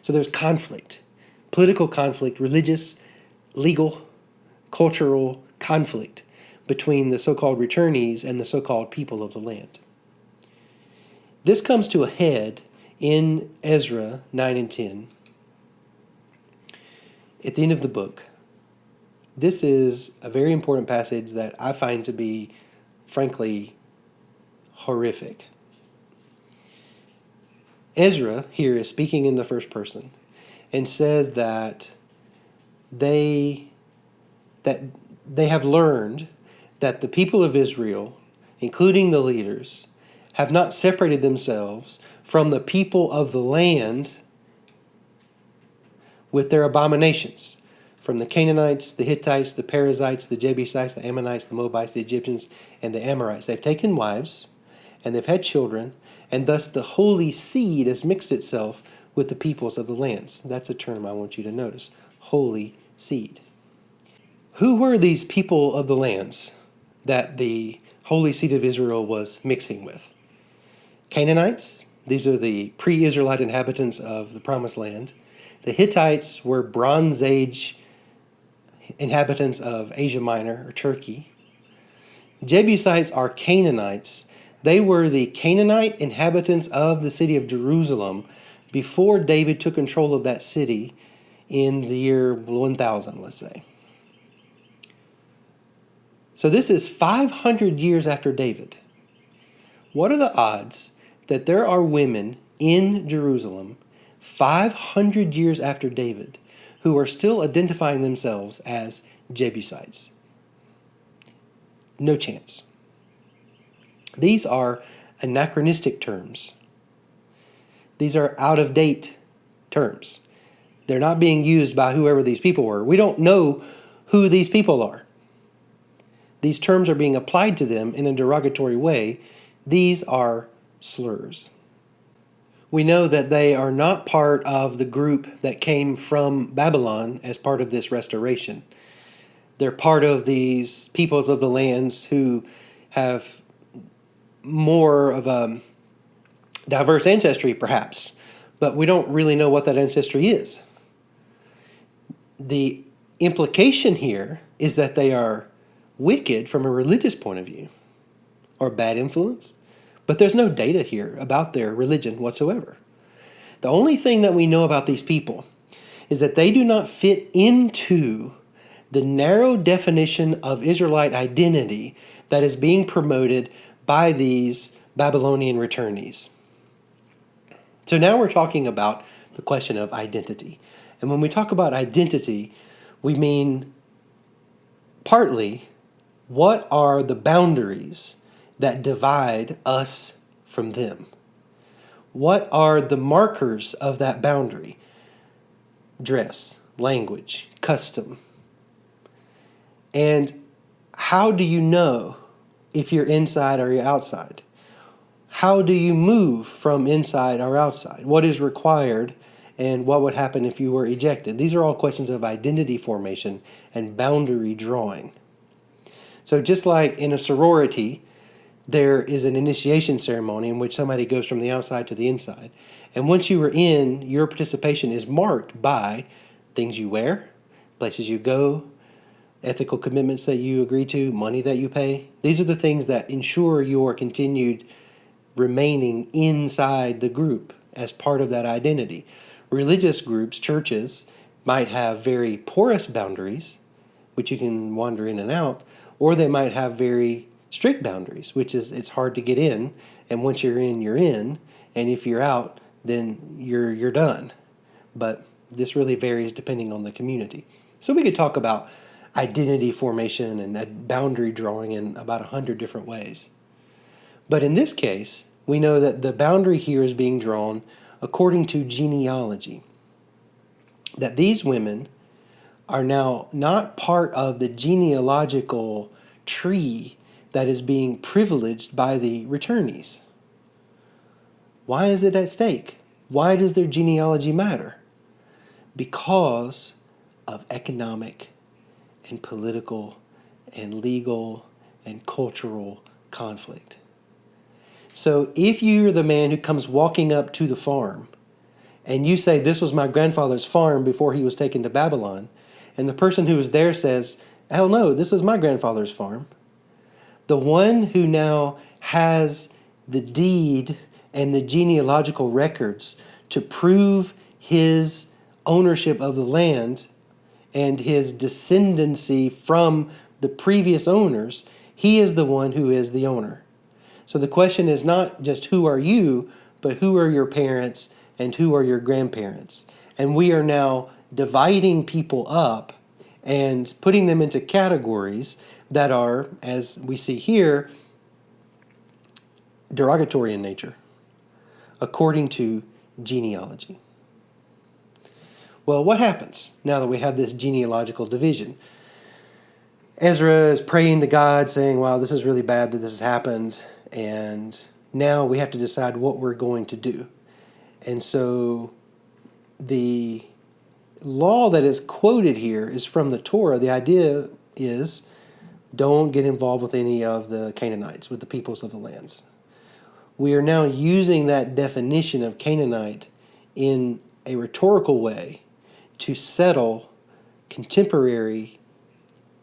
So there's conflict, political conflict, religious, legal, cultural conflict between the so-called returnees and the so-called people of the land. This comes to a head in Ezra 9 and 10. At the end of the book, this is a very important passage that I find to be, frankly, horrific. Ezra here is speaking in the first person and says that they have learned that the people of Israel, including the leaders, have not separated themselves from the people of the land with their abominations, from the Canaanites, the Hittites, the Perizzites, the Jebusites, the Ammonites, the Moabites, the Egyptians, and the Amorites. They've taken wives, and they've had children, and thus the holy seed has mixed itself with the peoples of the lands. That's a term I want you to notice, holy seed. Who were these people of the lands that the holy seed of Israel was mixing with? Canaanites, these are the pre-Israelite inhabitants of the Promised Land. The Hittites were Bronze Age inhabitants of Asia Minor or Turkey. Jebusites are Canaanites. They were the Canaanite inhabitants of the city of Jerusalem before David took control of that city in the year 1000, let's say. So this is 500 years after David. What are the odds that there are women in Jerusalem 500 years after David who are still identifying themselves as Jebusites? No chance. These are anachronistic terms. These are out-of-date terms. They're not being used by whoever these people were. We don't know who these people are. These terms are being applied to them in a derogatory way. These are slurs. We know that they are not part of the group that came from Babylon as part of this restoration. They're part of these peoples of the lands who have more of a diverse ancestry, perhaps, but we don't really know what that ancestry is. The implication here is that they are wicked from a religious point of view, or bad influence, but there's no data here about their religion whatsoever. The only thing that we know about these people is that they do not fit into the narrow definition of Israelite identity that is being promoted by these Babylonian returnees. So now we're talking about the question of identity. And when we talk about identity, we mean partly what are the boundaries that divide us from them? What are the markers of that boundary? Dress, language, custom. And how do you know if you're inside or you're outside? How do you move from inside or outside? What is required and what would happen if you were ejected? These are all questions of identity formation and boundary drawing. So just like in a sorority, there is an initiation ceremony in which somebody goes from the outside to the inside. And once you are in, your participation is marked by things you wear, places you go, ethical commitments that you agree to, money that you pay. These are the things that ensure your continued remaining inside the group as part of that identity. Religious groups, churches, might have very porous boundaries, which you can wander in and out, or they might have very strict boundaries, which is it's hard to get in, and once you're in, and if you're out, then you're done. But this really varies depending on the community. So we could talk about identity formation and boundary drawing in about 100 different ways. But in this case, we know that the boundary here is being drawn according to genealogy. That these women are now not part of the genealogical tree that is being privileged by the returnees. Why is it at stake? Why does their genealogy matter? Because of economic and political and legal and cultural conflict. So if you're the man who comes walking up to the farm and you say, this was my grandfather's farm before he was taken to Babylon, and the person who was there says, hell no, this is my grandfather's farm, the one who now has the deed and the genealogical records to prove his ownership of the land and his descendancy from the previous owners, he is the one who is the owner. So the question is not just who are you, but who are your parents and who are your grandparents. And we are now dividing people up and putting them into categories that are, as we see here, derogatory in nature, according to genealogy. Well, what happens now that we have this genealogical division? Ezra is praying to God, saying, wow, this is really bad that this has happened, and now we have to decide what we're going to do. And so the law that is quoted here is from the Torah. The idea is don't get involved with any of the Canaanites, with the peoples of the lands. We are now using that definition of Canaanite in a rhetorical way to settle contemporary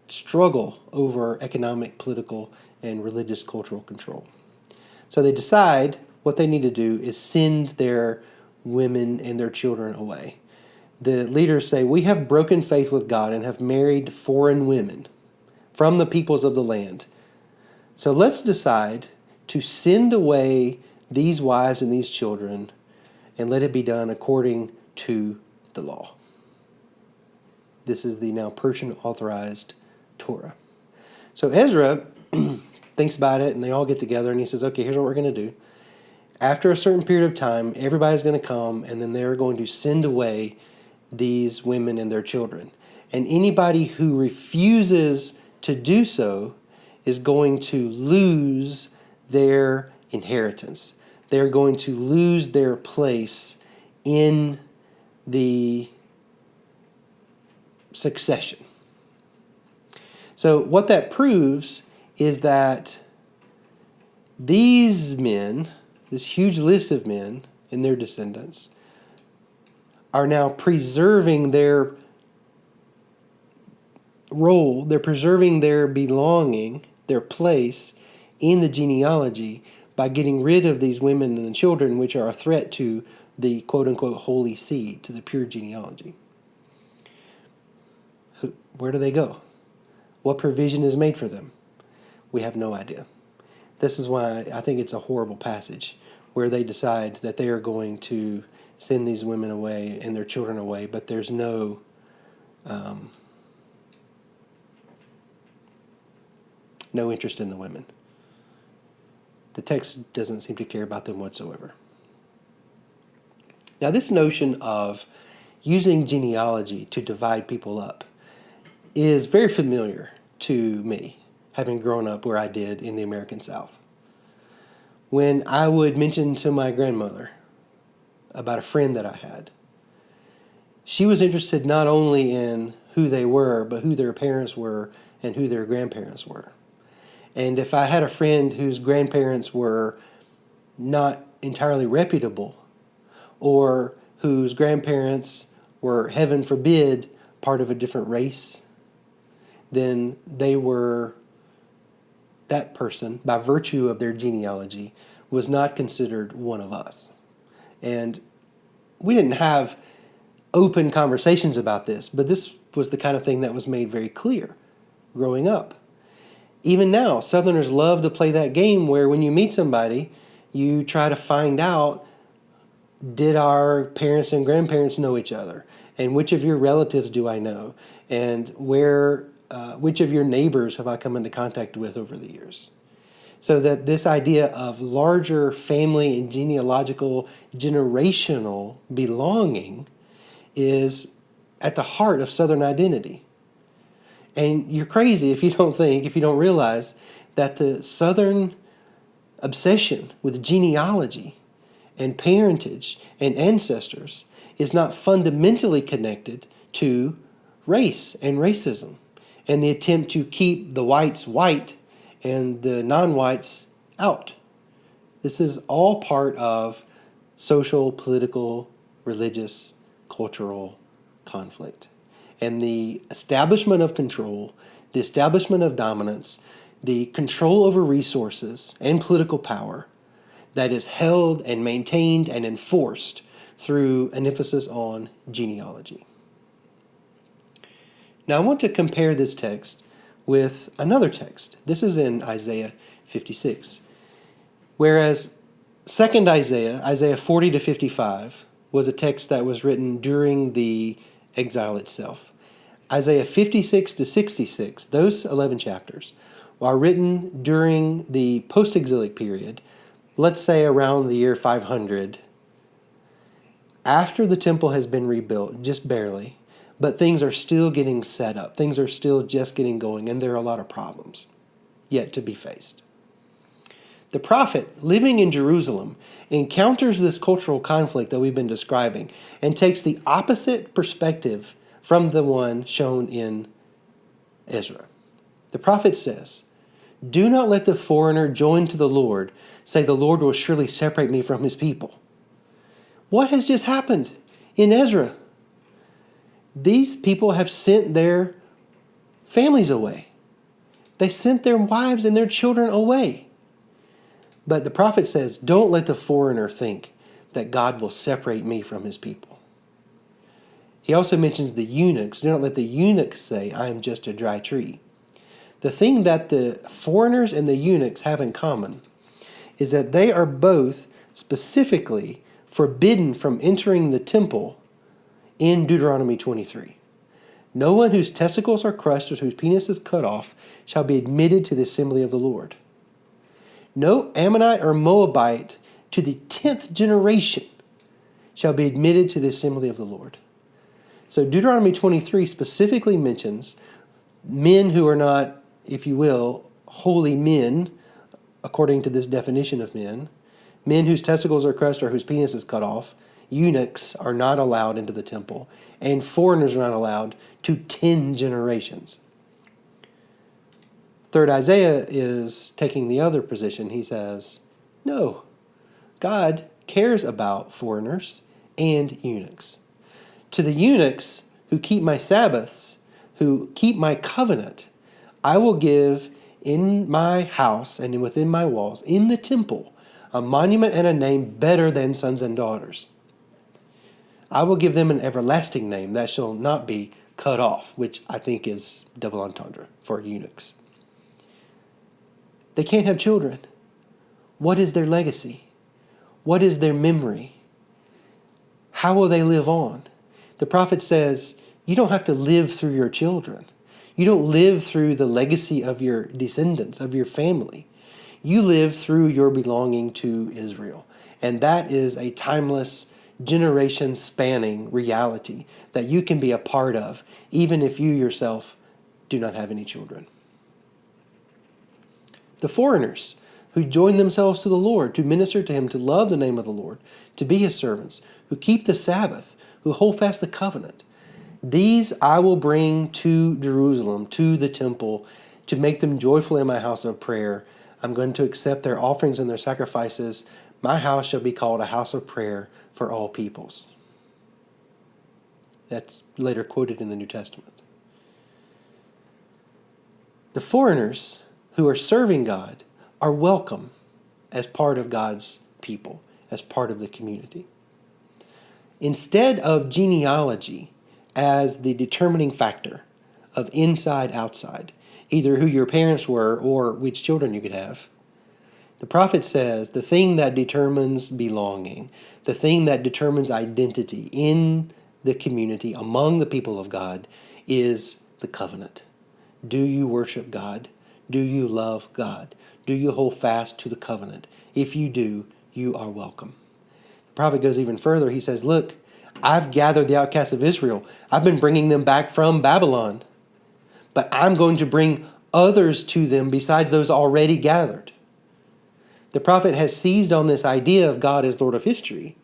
struggle over economic, political, and religious cultural control. So they decide what they need to do is send their women and their children away. The leaders say, we have broken faith with God and have married foreign women from the peoples of the land. So let's decide to send away these wives and these children and let it be done according to the law. This is the now Persian authorized Torah. So Ezra thinks about it, and they all get together, and he says, okay, here's what we're going to do. After a certain period of time, everybody's going to come, and then they're going to send away these women and their children. And anybody who refuses to do so is going to lose their inheritance. They're going to lose their place in the succession. So what that proves is that these men, this huge list of men and their descendants, are now preserving their role, they're preserving their belonging, their place in the genealogy by getting rid of these women and the children, which are a threat to the quote-unquote holy seed, to the pure genealogy. Where do they go? What provision is made for them? We have no idea. This is why I think it's a horrible passage, where they decide that they are going to send these women away and their children away, but there's no interest in the women. The text doesn't seem to care about them whatsoever. Now, this notion of using genealogy to divide people up is very familiar to me, having grown up where I did in the American South. When I would mention to my grandmother about a friend that I had, she was interested not only in who they were, but who their parents were and who their grandparents were. And if I had a friend whose grandparents were not entirely reputable, or whose grandparents were, heaven forbid, part of a different race, then that person, by virtue of their genealogy, was not considered one of us. And we didn't have open conversations about this, but this was the kind of thing that was made very clear growing up. Even now, Southerners love to play that game where when you meet somebody, you try to find out, did our parents and grandparents know each other? And which of your relatives do I know? And which of your neighbors have I come into contact with over the years? So that this idea of larger family and genealogical, generational belonging is at the heart of Southern identity. And you're crazy if you don't realize that the Southern obsession with genealogy and parentage and ancestors is not fundamentally connected to race and racism and the attempt to keep the whites white and the non-whites out. This is all part of social, political religious, cultural conflict. And the establishment of control, the establishment of dominance, the control over resources and political power that is held and maintained and enforced through an emphasis on genealogy. Now I want to compare this text with another text. This is in Isaiah 56. Whereas 2nd Isaiah, Isaiah 40 to 55, was a text that was written during the exile itself. Isaiah 56 to 66, those 11 chapters, are written during the post-exilic period, let's say around the year 500, after the temple has been rebuilt, just barely, but things are still getting set up. Things are still just getting going, and there are a lot of problems yet to be faced. The prophet, living in Jerusalem, encounters this cultural conflict that we've been describing and takes the opposite perspective from the one shown in Ezra. The prophet says, "Do not let the foreigner join to the Lord, say the Lord will surely separate me from his people." What has just happened in Ezra? These people have sent their families away. They sent their wives and their children away. But the prophet says, don't let the foreigner think that God will separate me from his people. He also mentions the eunuchs. Do not let the eunuchs say, I am just a dry tree. The thing that the foreigners and the eunuchs have in common is that they are both specifically forbidden from entering the temple in Deuteronomy 23. No one whose testicles are crushed or whose penis is cut off shall be admitted to the assembly of the Lord. No Ammonite or Moabite to the 10th generation shall be admitted to the assembly of the Lord. So Deuteronomy 23 specifically mentions men who are not, if you will, holy men, according to this definition of men whose testicles are crushed or whose penis is cut off. Eunuchs are not allowed into the temple, and foreigners are not allowed to 10 generations. 3rd Isaiah is taking the other position. He says, no, God cares about foreigners and eunuchs. To the eunuchs who keep my Sabbaths, who keep my covenant, I will give in my house and within my walls, in the temple, a monument and a name better than sons and daughters. I will give them an everlasting name that shall not be cut off, which I think is double entendre for eunuchs. They can't have children. What is their legacy? What is their memory? How will they live on? The prophet says, you don't have to live through your children. You don't live through the legacy of your descendants, of your family. You live through your belonging to Israel. And that is a timeless, generation-spanning reality that you can be a part of, even if you yourself do not have any children. The foreigners who join themselves to the Lord, to minister to him, to love the name of the Lord, to be his servants, who keep the Sabbath, who hold fast the covenant, these I will bring to Jerusalem, to the temple, to make them joyful in my house of prayer. I'm going to accept their offerings and their sacrifices. My house shall be called a house of prayer for all peoples. That's later quoted in the New Testament. The foreigners who are serving God are welcome as part of God's people, as part of the community. Instead of genealogy as the determining factor of inside-outside, either who your parents were or which children you could have, the prophet says the thing that determines belonging, the thing that determines identity in the community among the people of God is the covenant. Do you worship God? Do you love God? Do you hold fast to the covenant? If you do, you are welcome. The prophet goes even further. He says, look, I've gathered the outcasts of Israel. I've been bringing them back from Babylon. But I'm going to bring others to them besides those already gathered. The prophet has seized on this idea of God as Lord of history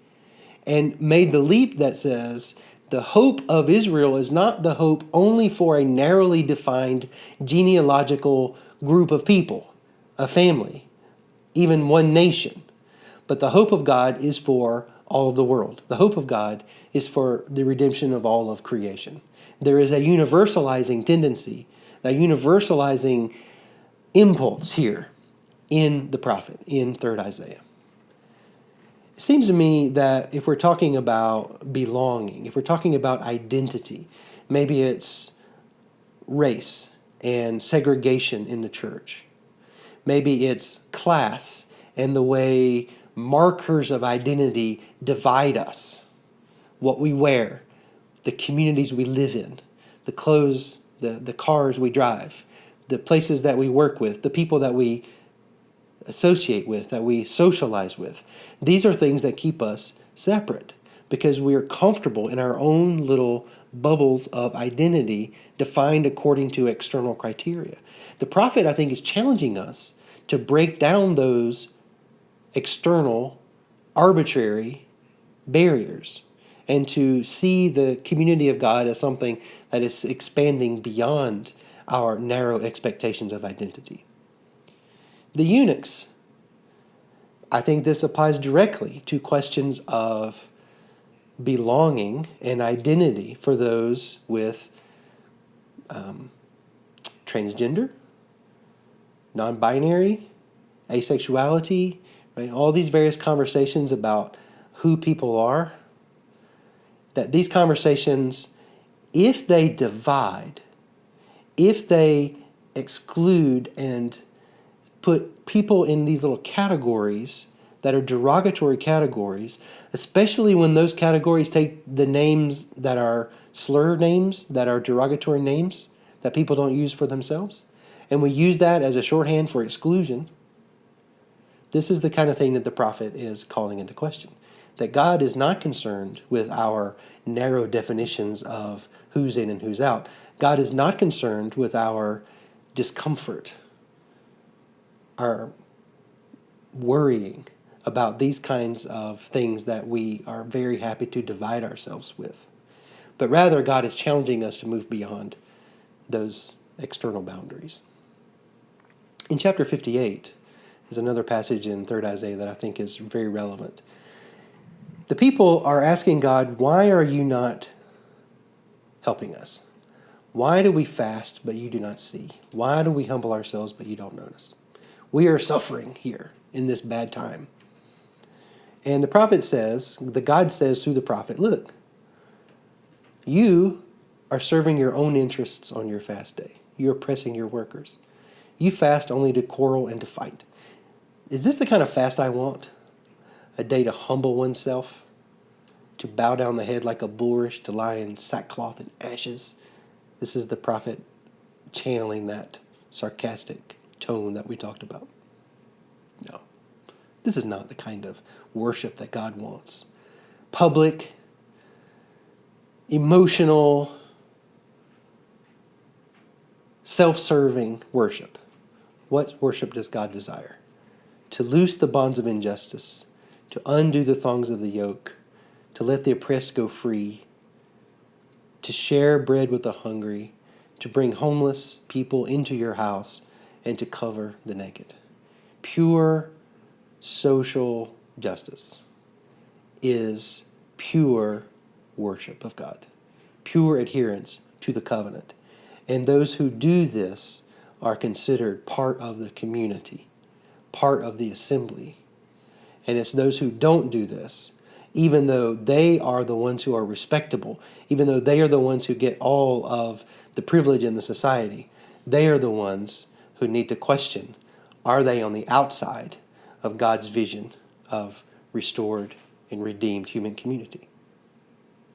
and made the leap that says the hope of Israel is not the hope only for a narrowly defined genealogical group of people, a family, even one nation. But the hope of God is for all of the world. The hope of God is for the redemption of all of creation. There is a universalizing tendency, a universalizing impulse here in the prophet, in 3rd Isaiah. It seems to me that if we're talking about belonging, if we're talking about identity, maybe it's race and segregation in the church. Maybe it's class and the way markers of identity divide us. What we wear, the communities we live in, the clothes, the cars we drive, the places that we work with, the people that we associate with, that we socialize with. These are things that keep us separate because we are comfortable in our own little bubbles of identity defined according to external criteria. The prophet, I think, is challenging us to break down those external, arbitrary barriers and to see the community of God as something that is expanding beyond our narrow expectations of identity. The eunuchs, I think this applies directly to questions of belonging and identity for those with transgender, non-binary, asexuality, right? All these various conversations about who people are, that these conversations, if they divide, if they exclude and put people in these little categories that are derogatory categories, especially when those categories take the names that are slur names, that are derogatory names that people don't use for themselves, and we use that as a shorthand for exclusion. This is the kind of thing that the prophet is calling into question. That God is not concerned with our narrow definitions of who's in and who's out. God is not concerned with our discomfort, our worrying about these kinds of things that we are very happy to divide ourselves with. But rather, God is challenging us to move beyond those external boundaries. In chapter 58 is another passage in 3rd Isaiah that I think is very relevant. The people are asking God, why are you not helping us? Why do we fast, but you do not see? Why do we humble ourselves, but you don't notice? We are suffering here in this bad time. And the prophet says, God says through the prophet, look, you are serving your own interests on your fast day. You're oppressing your workers. You fast only to quarrel and to fight. Is this the kind of fast I want? A day to humble oneself, to bow down the head like a bulrush, to lie in sackcloth and ashes. This is the prophet channeling that sarcastic tone that we talked about. No, this is not the kind of worship that God wants. Public, emotional, self-serving worship. What worship does God desire? To loose the bonds of injustice, to undo the thongs of the yoke, to let the oppressed go free, to share bread with the hungry, to bring homeless people into your house, and to cover the naked. Pure social justice is pure worship of God, pure adherence to the covenant. And those who do this are considered part of the community, part of the assembly. And it's those who don't do this, even though they are the ones who are respectable, even though they are the ones who get all of the privilege in the society, they are the ones who need to question, are they on the outside of God's vision of restored and redeemed human community?